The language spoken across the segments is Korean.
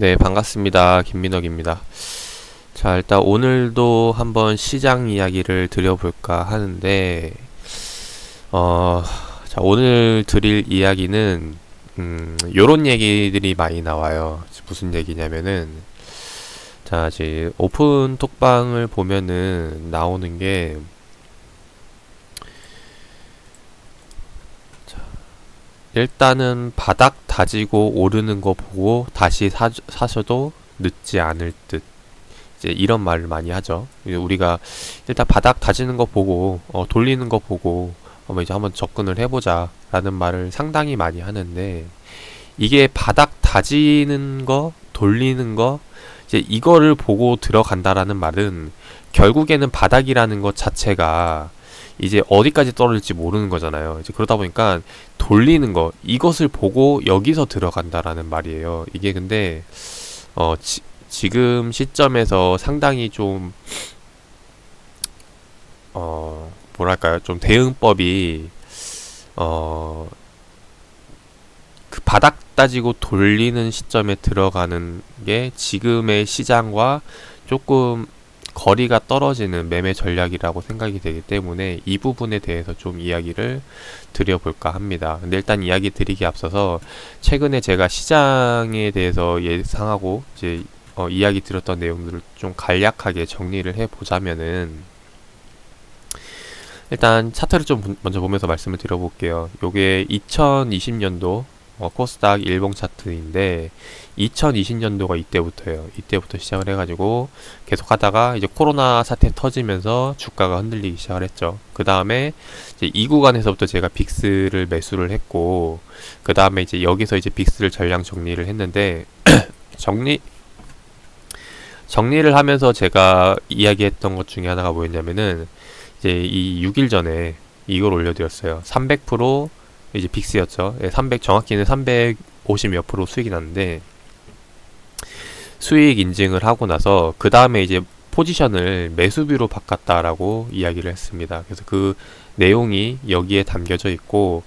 네, 반갑습니다. 김민혁입니다. 자, 일단 오늘도 한번 시장 이야기를 드려볼까 하는데, 어, 자, 오늘 드릴 이야기는, 요런 얘기들이 많이 나와요. 무슨 얘기냐면은, 자, 이제 오픈 톡방을 보면은 나오는 게, 일단은 바닥 다지고 오르는 거 보고 다시 사셔도 늦지 않을 듯. 이제 이런 말을 많이 하죠. 우리가 일단 바닥 다지는 거 보고 돌리는 거 보고 이제 한번 접근을 해보자 라는 말을 상당히 많이 하는데, 이게 바닥 다지는 거 돌리는 거 이제 이거를 보고 들어간다라는 말은 결국에는 바닥이라는 것 자체가 이제 어디까지 떨어질지 모르는 거잖아요. 이제 그러다 보니까 돌리는 거 이것을 보고 여기서 들어간다라는 말이에요. 이게 근데 지금 시점에서 상당히 좀 뭐랄까요, 좀 대응법이 그 바닥 따지고 돌리는 시점에 들어가는 게 지금의 시장과 조금 거리가 떨어지는 매매 전략이라고 생각이 되기 때문에 이 부분에 대해서 좀 이야기를 드려볼까 합니다. 근데 일단 이야기 드리기 앞서서 최근에 제가 시장에 대해서 예상하고 이제 이야기 드렸던 내용들을 좀 간략하게 정리를 해보자면은, 일단 차트를 좀 먼저 보면서 말씀을 드려볼게요. 요게 2020년도 코스닥 일봉 차트인데, 2020년도가 이때부터예요. 이때부터 시작을 해가지고 계속 하다가 이제 코로나 사태 터지면서 주가가 흔들리기 시작을 했죠. 그 다음에 이제 이 구간에서부터 제가 빅스를 매수를 했고, 그 다음에 이제 여기서 이제 빅스를 전량 정리를 했는데 정리를 하면서 제가 이야기했던 것 중에 하나가 뭐였냐면은, 이제 이 6일 전에 이걸 올려드렸어요. 300% 이제 빅스였죠. 300, 정확히는 350 몇 프로 수익이 났는데, 수익 인증을 하고 나서 그 다음에 이제 포지션을 매수비로 바꿨다라고 이야기를 했습니다. 그래서 그 내용이 여기에 담겨져 있고,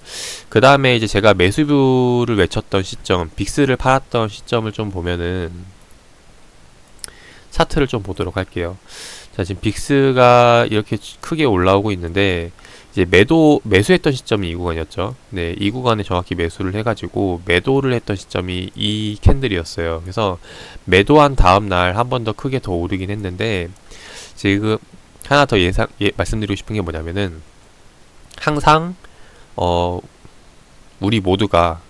그 다음에 이제 제가 매수비를 외쳤던 시점, 빅스를 팔았던 시점을 좀 보면은, 차트를 좀 보도록 할게요. 자, 지금 빅스가 이렇게 크게 올라오고 있는데, 이제 매수했던 시점이 이 구간이었죠. 네, 이 구간에 정확히 매수를 해가지고 매도를 했던 시점이 이 캔들이었어요. 그래서 매도한 다음날 한 번 더 크게 더 오르긴 했는데, 지금 하나 더 말씀드리고 싶은 게 뭐냐면은, 항상 우리 모두가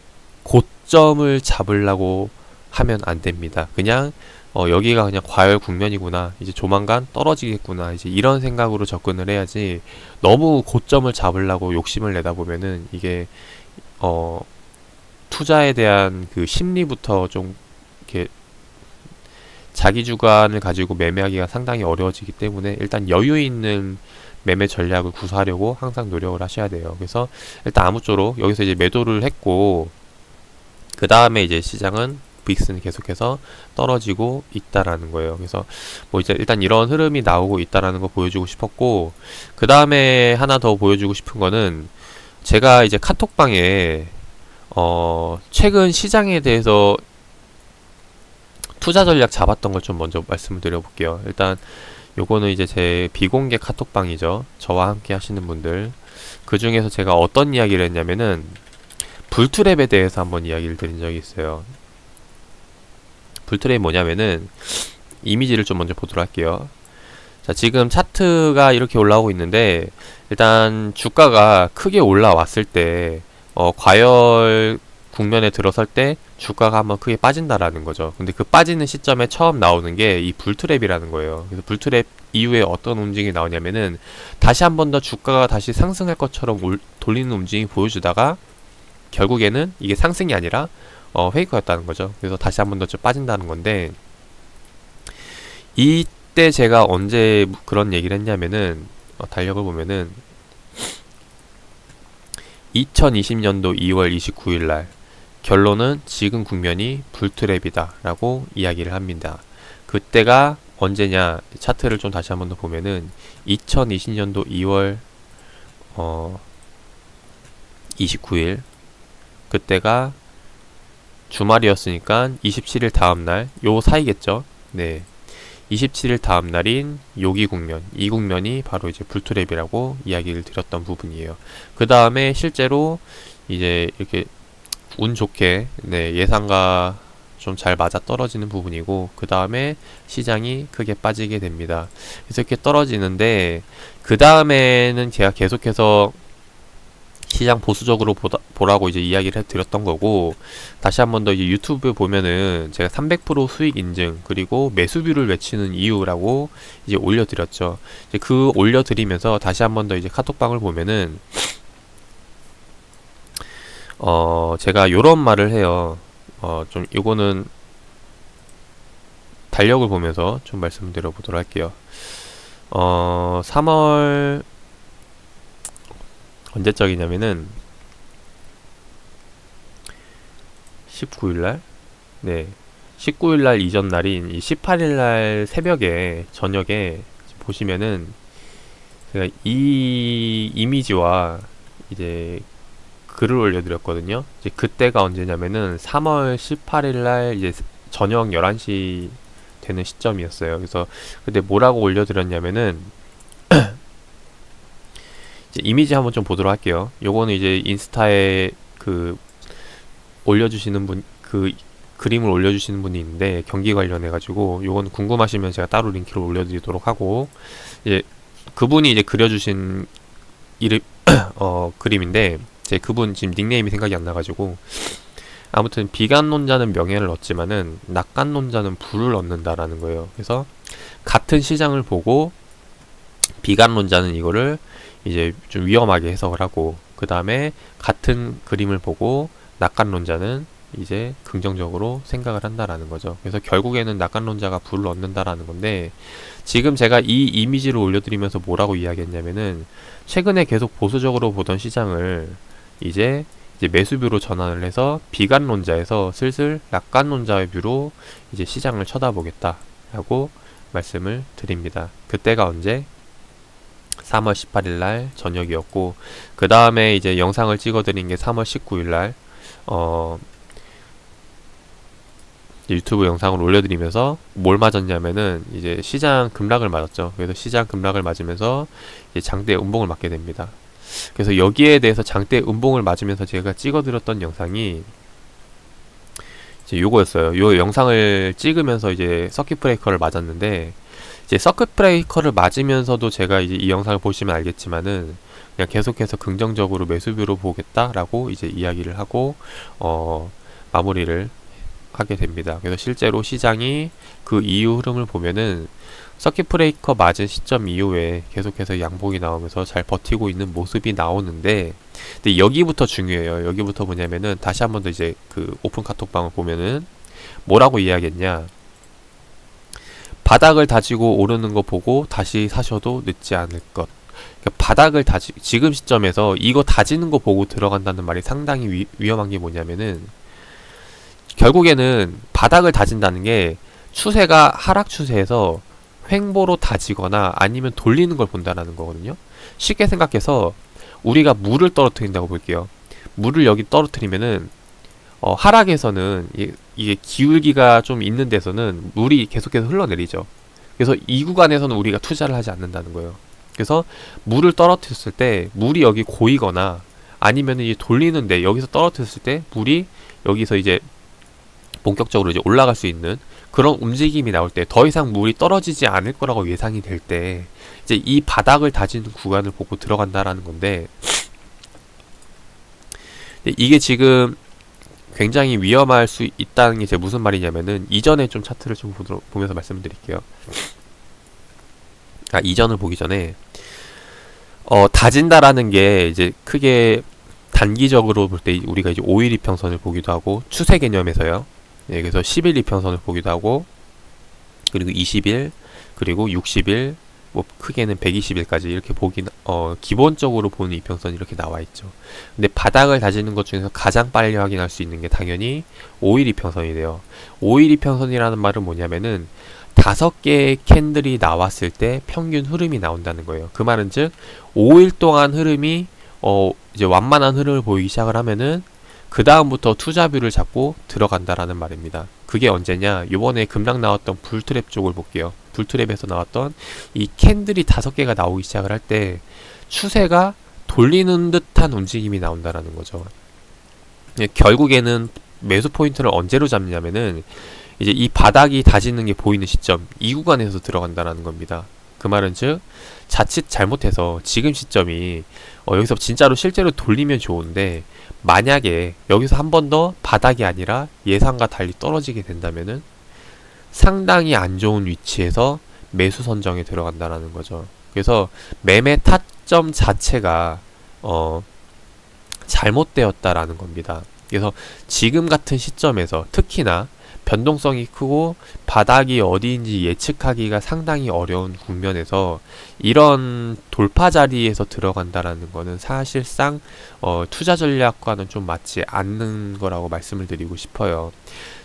고점을 잡으려고 하면 안 됩니다. 그냥 여기가 그냥 과열 국면이구나, 이제 조만간 떨어지겠구나, 이제 이런 생각으로 접근을 해야지, 너무 고점을 잡으려고 욕심을 내다 보면은 이게 투자에 대한 그 심리부터 좀 이렇게 자기 주관을 가지고 매매하기가 상당히 어려워지기 때문에, 일단 여유 있는 매매 전략을 구사하려고 항상 노력을 하셔야 돼요. 그래서 일단 아무쪼록 여기서 이제 매도를 했고, 그 다음에 이제 시장은 빅스는 계속해서 떨어지고 있다라는 거예요. 그래서 뭐 이제 일단 이런 흐름이 나오고 있다라는 거 보여주고 싶었고, 그 다음에 하나 더 보여주고 싶은 거는, 제가 이제 카톡방에 최근 시장에 대해서 투자 전략 잡았던 걸 좀 먼저 말씀을 드려볼게요. 일단 요거는 이제 제 비공개 카톡방이죠. 저와 함께 하시는 분들, 그 중에서 제가 어떤 이야기를 했냐면은 불트랩에 대해서 한번 이야기를 드린 적이 있어요. 불트랩이 뭐냐면은, 이미지를 좀 먼저 보도록 할게요. 자, 지금 차트가 이렇게 올라오고 있는데, 일단 주가가 크게 올라왔을 때 과열 국면에 들어설 때 주가가 한번 크게 빠진다라는 거죠. 근데 그 빠지는 시점에 처음 나오는 게 이 불트랩이라는 거예요. 그래서 불트랩 이후에 어떤 움직임이 나오냐면은, 다시 한 번 더 주가가 다시 상승할 것처럼 돌리는 움직임이 보여주다가 결국에는 이게 상승이 아니라 페이크였다는 거죠. 그래서 다시 한 번 더 좀 빠진다는 건데, 이때 제가 언제 그런 얘기를 했냐면은, 달력을 보면은 2020년도 2월 29일 날, 결론은 지금 국면이 불트랩이다 라고 이야기를 합니다. 그때가 언제냐, 차트를 좀 다시 한 번 더 보면은 2020년도 2월 29일, 그때가 주말이었으니까 27일 다음날 요 사이겠죠. 네. 27일 다음 날인 요기 국면, 이 국면이 바로 이제 불투랩이라고 이야기를 드렸던 부분이에요. 그 다음에 실제로 이제 이렇게 운 좋게 네, 예상과 좀 잘 맞아 떨어지는 부분이고, 그 다음에 시장이 크게 빠지게 됩니다. 그래서 이렇게 떨어지는데, 그 다음에는 제가 계속해서 시장 보수적으로 보라고 이제 이야기를 해드렸던 거고, 다시 한 번 더 이제 유튜브 보면은 제가 300% 수익 인증 그리고 매수비를 외치는 이유라고 이제 올려드렸죠. 이제 그 올려드리면서 다시 한 번 더 이제 카톡방을 보면은 제가 요런 말을 해요. 좀 이거는 달력을 보면서 좀 말씀드려 보도록 할게요. 3월 언제적이냐면은 19일날, 네, 19일날 이전 날인 이 18일날 새벽에 저녁에 보시면은 제가 이 이미지와 이제 글을 올려드렸거든요. 이제 그때가 언제냐면은 3월 18일날 이제 저녁 11시 되는 시점이었어요. 그래서 그때 뭐라고 올려드렸냐면은 이제 이미지 한번 좀 보도록 할게요. 요거는 이제 인스타에 그 올려주시는 분, 그 그림을 올려주시는 분이 있는데 경기 관련해가지고 요건 궁금하시면 제가 따로 링크를 올려드리도록 하고, 이제 그분이 이제 그려주신 이름 그림인데 제 그분 지금 닉네임이 생각이 안 나가지고, 아무튼 비관론자는 명예를 얻지만은 낙관론자는 부를 얻는다라는 거예요. 그래서 같은 시장을 보고 비관론자는 이거를 이제 좀 위험하게 해석을 하고, 그 다음에 같은 그림을 보고 낙관론자는 이제 긍정적으로 생각을 한다라는 거죠. 그래서 결국에는 낙관론자가 부를 얻는다라는 건데, 지금 제가 이 이미지를 올려드리면서 뭐라고 이야기했냐면은 최근에 계속 보수적으로 보던 시장을 이제 매수뷰로 전환을 해서 비관론자에서 슬슬 낙관론자의 뷰로 이제 시장을 쳐다보겠다라고 말씀을 드립니다. 그때가 언제? 3월 18일날 저녁이었고, 그 다음에 이제 영상을 찍어드린 게 3월 19일날 유튜브 영상을 올려드리면서 뭘 맞았냐면은 이제 시장 급락을 맞았죠. 그래서 시장 급락을 맞으면서 이제 장대 음봉을 맞게 됩니다. 그래서 여기에 대해서 장대 음봉을 맞으면서 제가 찍어드렸던 영상이 이제 요거였어요. 요 영상을 찍으면서 이제 서킷 브레이커를 맞았는데, 이제 서킷 브레이커를 맞으면서도 제가 이제 이 영상을 보시면 알겠지만은 그냥 계속해서 긍정적으로 매수뷰로 보겠다라고 이제 이야기를 하고 마무리를 하게 됩니다. 그래서 실제로 시장이 그 이후 흐름을 보면은 서킷 브레이커 맞은 시점 이후에 계속해서 양봉이 나오면서 잘 버티고 있는 모습이 나오는데, 근데 여기부터 중요해요. 여기부터 뭐냐면은 다시 한 번 더 이제 그 오픈 카톡방을 보면은 뭐라고 이야기했냐, 바닥을 다지고 오르는 거 보고 다시 사셔도 늦지 않을 것. 그러니까 바닥을 지금 시점에서 이거 다지는 거 보고 들어간다는 말이 상당히 위험한 게 뭐냐면은, 결국에는 바닥을 다진다는 게 추세가 하락 추세에서 횡보로 다지거나 아니면 돌리는 걸 본다라는 거거든요. 쉽게 생각해서 우리가 물을 떨어뜨린다고 볼게요. 물을 여기 떨어뜨리면은 하락에서는 이게 기울기가 좀 있는 데서는 물이 계속해서 흘러내리죠. 그래서 이 구간에서는 우리가 투자를 하지 않는다는 거예요. 그래서 물을 떨어뜨렸을 때 물이 여기 고이거나 아니면 이제 돌리는데 여기서 떨어뜨렸을 때 물이 여기서 이제 본격적으로 이제 올라갈 수 있는 그런 움직임이 나올 때, 더 이상 물이 떨어지지 않을 거라고 예상이 될 때 이제 이 바닥을 다지는 구간을 보고 들어간다라는 건데, 이게 지금 굉장히 위험할 수 있다는 게 제가 무슨 말이냐면은, 이전에 좀 차트를 좀 보면서 말씀드릴게요. 이전을 보기 전에 다진다라는 게 이제 크게 단기적으로 볼 때 우리가 이제 5일 이평선을 보기도 하고, 추세 개념에서요. 네, 그래서 10일 이평선을 보기도 하고, 그리고 20일, 그리고 60일, 뭐 크게는 120일까지 이렇게 기본적으로 보는 이평선이 이렇게 나와 있죠. 근데 바닥을 다지는 것 중에서 가장 빨리 확인할 수 있는 게 당연히 5일 이평선이 돼요. 5일 이평선이라는 말은 뭐냐면은 5개의 캔들이 나왔을 때 평균 흐름이 나온다는 거예요. 그 말은 즉 5일 동안 흐름이 이제 완만한 흐름을 보이기 시작을 하면은 그 다음부터 투자뷰를 잡고 들어간다라는 말입니다. 그게 언제냐? 요번에 급락 나왔던 불트랩 쪽을 볼게요. 불트랩에서 나왔던 이 캔들이 5개가 나오기 시작을 할 때 추세가 돌리는 듯한 움직임이 나온다라는 거죠. 결국에는 매수 포인트를 언제로 잡냐면은 이제 이 바닥이 다지는 게 보이는 시점, 이 구간에서 들어간다라는 겁니다. 그 말은 즉 자칫 잘못해서 지금 시점이 여기서 진짜로 실제로 돌리면 좋은데, 만약에 여기서 한 번 더 바닥이 아니라 예상과 달리 떨어지게 된다면은 상당히 안 좋은 위치에서 매수 선정에 들어간다라는 거죠. 그래서 매매 타점 자체가 잘못되었다라는 겁니다. 그래서 지금 같은 시점에서 특히나 변동성이 크고 바닥이 어디인지 예측하기가 상당히 어려운 국면에서 이런 돌파 자리에서 들어간다라는 거는 사실상 투자 전략과는 좀 맞지 않는 거라고 말씀을 드리고 싶어요.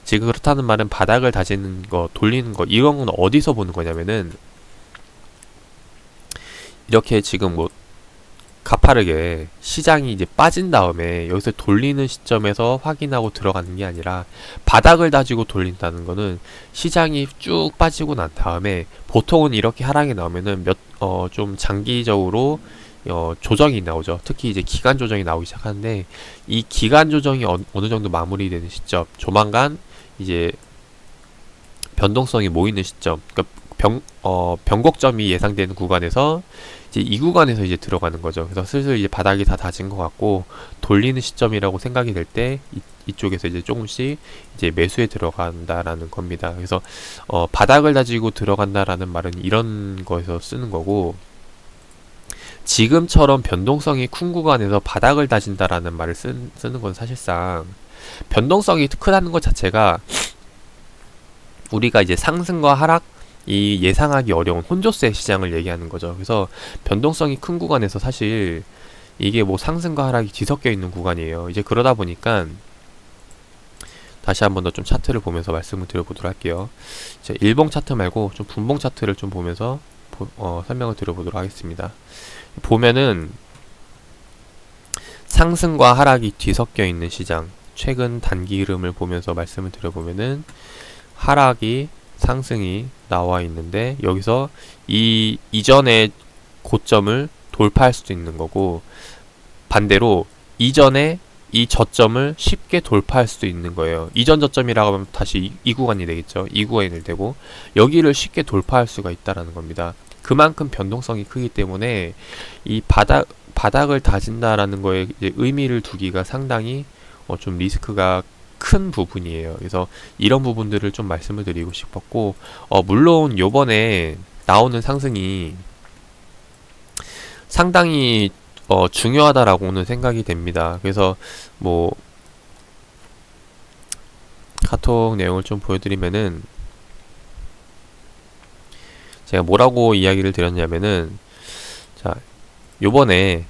지금 그렇다는 말은 바닥을 다지는 거, 돌리는 거, 이런 건 어디서 보는 거냐면은 이렇게 지금 뭐 가파르게 시장이 이제 빠진 다음에 여기서 돌리는 시점에서 확인하고 들어가는 게 아니라, 바닥을 다지고 돌린다는 거는 시장이 쭉 빠지고 난 다음에 보통은 이렇게 하락이 나오면은 좀 장기적으로 조정이 나오죠. 특히 이제 기간 조정이 나오기 시작하는데, 이 기간 조정이 어느 정도 마무리되는 시점, 조만간 이제 변동성이 모이는 시점, 그러니까 변곡점이 예상되는 구간에서 이제 이 구간에서 이제 들어가는 거죠. 그래서 슬슬 이제 바닥이 다 다진 것 같고 돌리는 시점이라고 생각이 될 때 이쪽에서 이제 조금씩 이제 매수에 들어간다라는 겁니다. 그래서 바닥을 다지고 들어간다라는 말은 이런 거에서 쓰는 거고, 지금처럼 변동성이 큰 구간에서 바닥을 다진다라는 말을 쓰는 건 사실상 변동성이 크다는 것 자체가 우리가 이제 상승과 하락, 이 예상하기 어려운 혼조세 시장을 얘기하는 거죠. 그래서 변동성이 큰 구간에서 사실 이게 뭐 상승과 하락이 뒤섞여 있는 구간이에요. 이제 그러다 보니까 다시 한번 더 좀 차트를 보면서 말씀을 드려보도록 할게요. 이제 일봉 차트 말고 좀 분봉 차트를 좀 보면서 설명을 드려보도록 하겠습니다. 보면은 상승과 하락이 뒤섞여 있는 시장, 최근 단기 흐름을 보면서 말씀을 드려보면은 하락이 상승이 나와 있는데, 여기서 이전의 고점을 돌파할 수도 있는 거고, 반대로 이전에 이 저점을 쉽게 돌파할 수도 있는 거예요. 이전 저점이라고 하면 다시 이 구간이 되겠죠. 이 구간이 될 테고, 여기를 쉽게 돌파할 수가 있다라는 겁니다. 그만큼 변동성이 크기 때문에 이 바닥을 다진다라는 거에 이제 의미를 두기가 상당히 좀 리스크가 큰 부분이에요. 그래서 이런 부분들을 좀 말씀을 드리고 싶었고, 물론 요번에 나오는 상승이 상당히 중요하다라고는 생각이 됩니다. 그래서 뭐 카톡 내용을 좀 보여드리면은, 제가 뭐라고 이야기를 드렸냐면은, 자, 요번에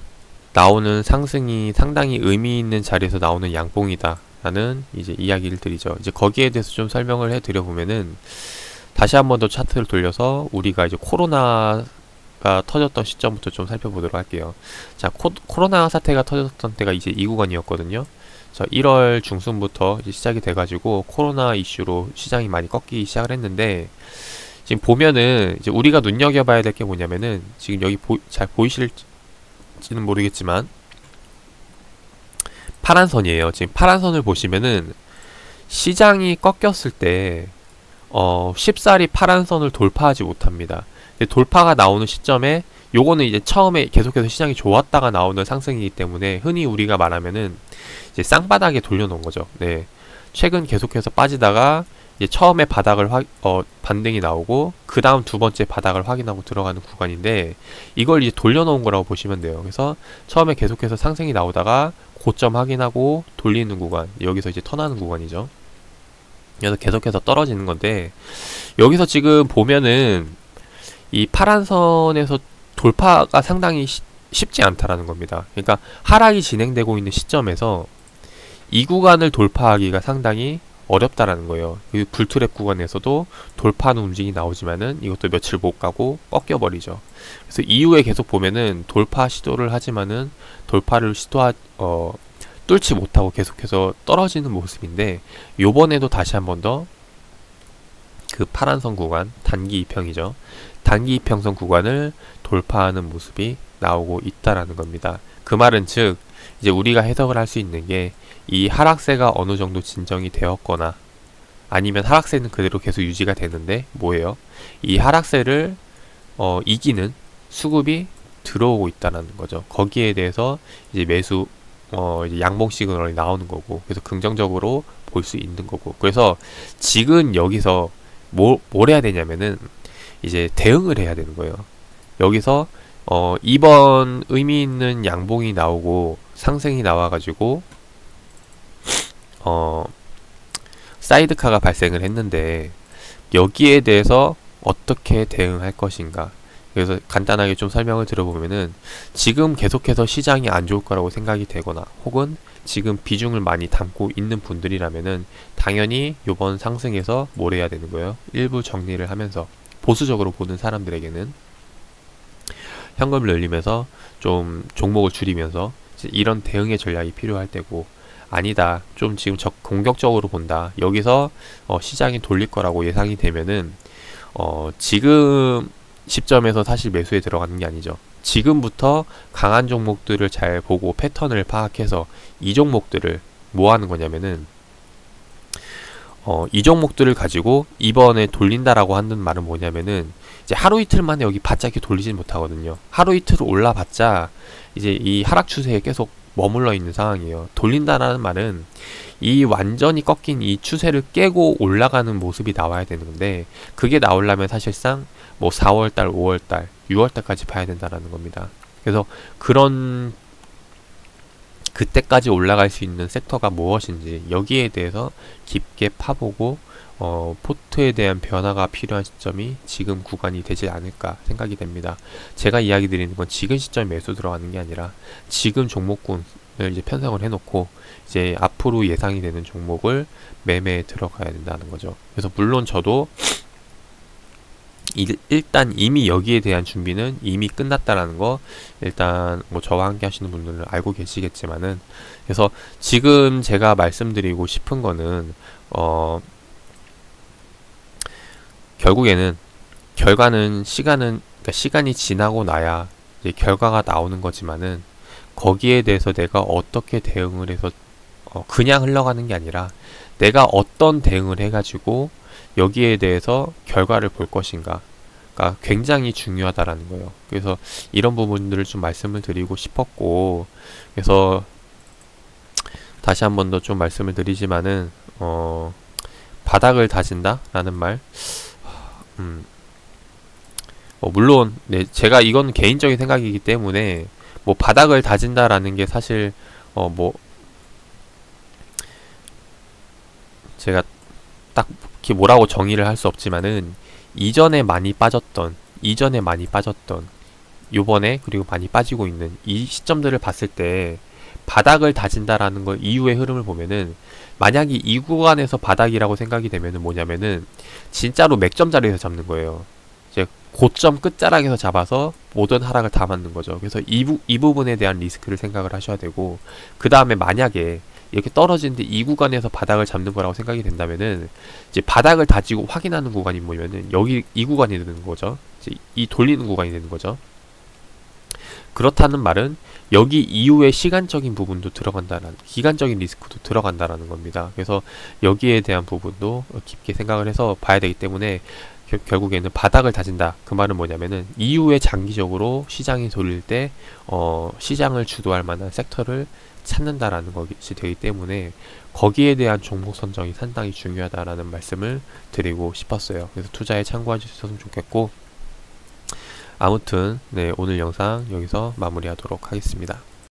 나오는 상승이 상당히 의미 있는 자리에서 나오는 양봉이다 라는 이제 이야기를 드리죠. 이제 거기에 대해서 좀 설명을 해 드려 보면은, 다시 한 번 더 차트를 돌려서 우리가 이제 코로나가 터졌던 시점부터 좀 살펴보도록 할게요. 자, 코로나 사태가 터졌던 때가 이제 이 구간이었거든요. 자, 1월 중순부터 이제 시작이 돼가지고 코로나 이슈로 시장이 많이 꺾이기 시작을 했는데, 지금 보면은 이제 우리가 눈여겨봐야 될 게 뭐냐면은, 지금 여기 잘 보이실지는 모르겠지만 파란 선이에요. 지금 파란 선을 보시면은 시장이 꺾였을 때 쉽사리 파란 선을 돌파하지 못합니다. 돌파가 나오는 시점에 요거는 이제 처음에 계속해서 시장이 좋았다가 나오는 상승이기 때문에 흔히 우리가 말하면은 이제 쌍바닥에 돌려놓은 거죠. 네. 최근 계속해서 빠지다가 이제 처음에 바닥을 반등이 나오고 그 다음 두 번째 바닥을 확인하고 들어가는 구간인데, 이걸 이제 돌려놓은 거라고 보시면 돼요. 그래서 처음에 계속해서 상승이 나오다가 고점 확인하고 돌리는 구간, 여기서 이제 턴하는 구간이죠. 그래서 계속해서 떨어지는 건데, 여기서 지금 보면은 이 파란 선에서 돌파가 상당히 쉽지 않다라는 겁니다. 그러니까 하락이 진행되고 있는 시점에서 이 구간을 돌파하기가 상당히 어렵다라는 거예요. 이 불트랩 구간에서도 돌파하는 움직임이 나오지만은 이것도 며칠 못 가고 꺾여버리죠. 그래서 이후에 계속 보면은 돌파 시도를 하지만은 돌파를 뚫지 못하고 계속해서 떨어지는 모습인데, 요번에도 다시 한 번 더 그 파란선 구간, 단기 이평이죠. 단기 이평선 구간을 돌파하는 모습이 나오고 있다라는 겁니다. 그 말은 즉 이제 우리가 해석을 할 수 있는 게, 이 하락세가 어느 정도 진정이 되었거나 아니면 하락세는 그대로 계속 유지가 되는데 뭐예요? 이 하락세를 이기는 수급이 들어오고 있다는 거죠. 거기에 대해서 이제 매수 이제 양봉 시그널이 나오는 거고, 그래서 긍정적으로 볼 수 있는 거고. 그래서 지금 여기서 뭘 해야 되냐면은 이제 대응을 해야 되는 거예요. 여기서 이번 의미 있는 양봉이 나오고 상승이 나와가지고 사이드카가 발생을 했는데, 여기에 대해서 어떻게 대응할 것인가. 그래서 간단하게 좀 설명을 들어보면은, 지금 계속해서 시장이 안 좋을 거라고 생각이 되거나 혹은 지금 비중을 많이 담고 있는 분들이라면은 당연히 요번 상승에서 뭘 해야 되는 거예요? 일부 정리를 하면서, 보수적으로 보는 사람들에게는 현금을 늘리면서 좀 종목을 줄이면서 이런 대응의 전략이 필요할 때고, 아니다, 좀 지금 공격적으로 본다, 여기서 시장이 돌릴 거라고 예상이 되면은 지금 시점에서 사실 매수에 들어가는 게 아니죠. 지금부터 강한 종목들을 잘 보고 패턴을 파악해서 이 종목들을 뭐 하는 거냐면은, 이 종목들을 가지고 이번에 돌린다라고 하는 말은 뭐냐면은, 이제 하루 이틀 만에 여기 바짝이 돌리진 못하거든요. 하루 이틀 올라봤자 이제 이 하락 추세에 계속 머물러 있는 상황이에요. 돌린다라는 말은 이 완전히 꺾인 이 추세를 깨고 올라가는 모습이 나와야 되는데, 그게 나오려면 사실상 뭐 4월달, 5월달, 6월달까지 봐야 된다라는 겁니다. 그래서 그때까지 올라갈 수 있는 섹터가 무엇인지, 여기에 대해서 깊게 파보고 포트에 대한 변화가 필요한 시점이 지금 구간이 되지 않을까 생각이 됩니다. 제가 이야기 드리는 건 지금 시점에 매수 들어가는 게 아니라 지금 종목군을 이제 편성을 해놓고 이제 앞으로 예상이 되는 종목을 매매에 들어가야 된다는 거죠. 그래서 물론 저도 일단 이미 여기에 대한 준비는 이미 끝났다라는 거, 일단 뭐 저와 함께 하시는 분들은 알고 계시겠지만은, 그래서 지금 제가 말씀드리고 싶은 거는 결국에는 결과는 그러니까 시간이 지나고 나야 이제 결과가 나오는 거지만은, 거기에 대해서 내가 어떻게 대응을 해서 그냥 흘러가는 게 아니라 내가 어떤 대응을 해가지고 여기에 대해서 결과를 볼 것인가가 굉장히 중요하다라는 거예요. 그래서 이런 부분들을 좀 말씀을 드리고 싶었고, 그래서 다시 한 번 더 좀 말씀을 드리지만은 바닥을 다진다 라는 말, 물론 네, 제가 이건 개인적인 생각이기 때문에 뭐 바닥을 다진다라는 게 사실 뭐 제가 딱 이렇게 뭐라고 정의를 할 수 없지만은, 이전에 많이 빠졌던 요번에 그리고 많이 빠지고 있는 이 시점들을 봤을 때 바닥을 다진다라는 걸 이후의 흐름을 보면은, 만약에 이 구간에서 바닥이라고 생각이 되면은 뭐냐면은 진짜로 맥점 자리에서 잡는 거예요. 이제 고점 끝자락에서 잡아서 모든 하락을 다 맞는 거죠. 그래서 이 부분에 대한 리스크를 생각을 하셔야 되고, 그 다음에 만약에 이렇게 떨어지는데 이 구간에서 바닥을 잡는 거라고 생각이 된다면은, 이제 바닥을 다지고 확인하는 구간이 뭐냐면은 여기 이 구간이 되는 거죠. 이제 이 돌리는 구간이 되는 거죠. 그렇다는 말은 여기 이후에 시간적인 부분도 들어간다라는, 기간적인 리스크도 들어간다라는 겁니다. 그래서 여기에 대한 부분도 깊게 생각을 해서 봐야 되기 때문에, 결국에는 바닥을 다진다, 그 말은 뭐냐면은 이후에 장기적으로 시장이 돌릴 때 시장을 주도할 만한 섹터를 찾는다라는 것이 되기 때문에, 거기에 대한 종목 선정이 상당히 중요하다라는 말씀을 드리고 싶었어요. 그래서 투자에 참고해 주셨으면 좋겠고, 아무튼 네, 오늘 영상 여기서 마무리하도록 하겠습니다.